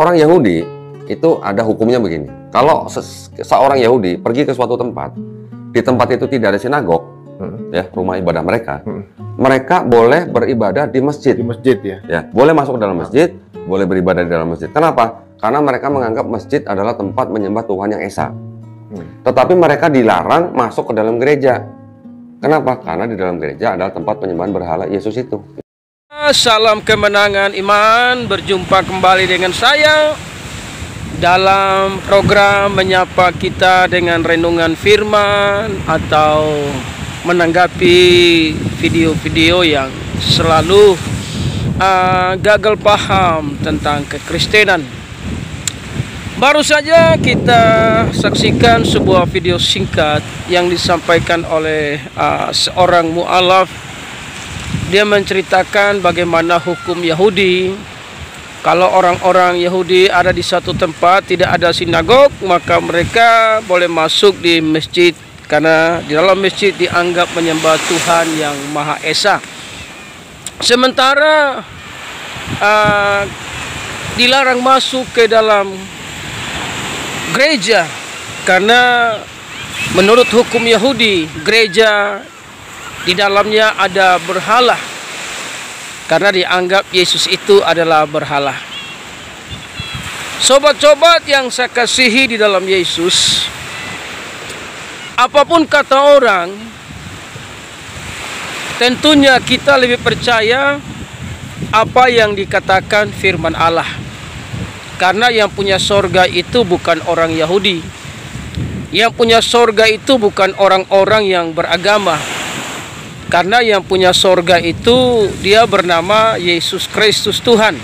Orang Yahudi itu ada hukumnya begini. Kalau seorang Yahudi pergi ke suatu tempat, di tempat itu tidak ada sinagog, ya, rumah ibadah mereka, mereka boleh beribadah di masjid. Di masjid ya. Ya, boleh masuk ke dalam masjid, boleh beribadah di dalam masjid. Kenapa? Karena mereka menganggap masjid adalah tempat menyembah Tuhan yang esa. Tetapi mereka dilarang masuk ke dalam gereja. Kenapa? Karena di dalam gereja adalah tempat penyembahan berhala Yesus itu. Salam kemenangan iman, berjumpa kembali dengan saya dalam program menyapa kita dengan renungan firman atau menanggapi video-video yang selalu gagal paham tentang kekristenan. Baru saja kita saksikan sebuah video singkat yang disampaikan oleh seorang mu'alaf. Dia menceritakan bagaimana hukum Yahudi. Kalau orang-orang Yahudi ada di satu tempat tidak ada sinagog, maka mereka boleh masuk di masjid karena di dalam masjid dianggap menyembah Tuhan yang Maha Esa. Sementara dilarang masuk ke dalam gereja karena menurut hukum Yahudi gereja di dalamnya ada berhala karena dianggap Yesus itu adalah berhala. Sobat-sobat yang saya kasihi di dalam Yesus, apapun kata orang, tentunya kita lebih percaya apa yang dikatakan firman Allah. Karena yang punya sorga itu bukan orang Yahudi. Yang punya sorga itu bukan orang-orang yang beragama. Karena yang punya sorga itu dia bernama Yesus Kristus Tuhan.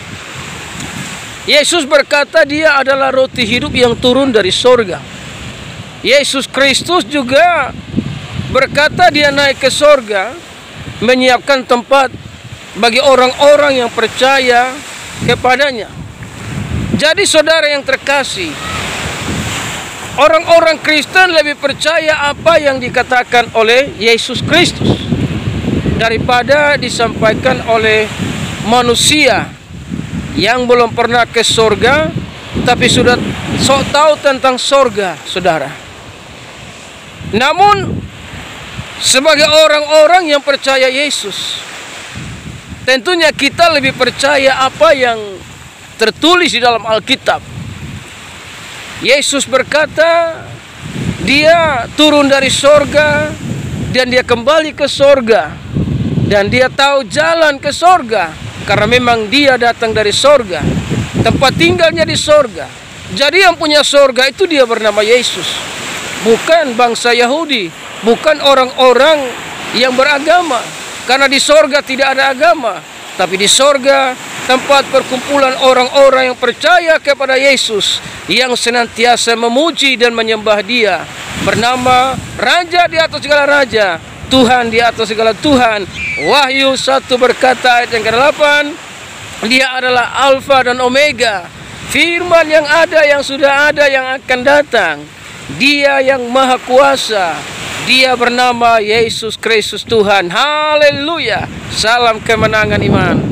Yesus berkata dia adalah roti hidup yang turun dari sorga. Yesus Kristus juga berkata dia naik ke sorga, menyiapkan tempat bagi orang-orang yang percaya kepadanya. Jadi saudara yang terkasih, orang-orang Kristen lebih percaya apa yang dikatakan oleh Yesus Kristus daripada disampaikan oleh manusia yang belum pernah ke sorga tapi sudah sok tahu tentang sorga, saudara. Namun sebagai orang-orang yang percaya Yesus, tentunya kita lebih percaya apa yang tertulis di dalam Alkitab. Yesus berkata dia turun dari sorga dan dia kembali ke sorga, dan dia tahu jalan ke sorga karena memang dia datang dari sorga, tempat tinggalnya di sorga. Jadi yang punya sorga itu dia bernama Yesus, bukan bangsa Yahudi, bukan orang-orang yang beragama. Karena di sorga tidak ada agama, tapi di sorga tempat perkumpulan orang-orang yang percaya kepada Yesus, yang senantiasa memuji dan menyembah dia, bernama Raja di atas segala raja, Tuhan di atas segala Tuhan. Wahyu 1 berkata ayat yang ke-8, dia adalah Alfa dan Omega, firman yang ada, yang sudah ada, yang akan datang. Dia yang maha kuasa, dia bernama Yesus Kristus Tuhan. Haleluya. Salam kemenangan iman.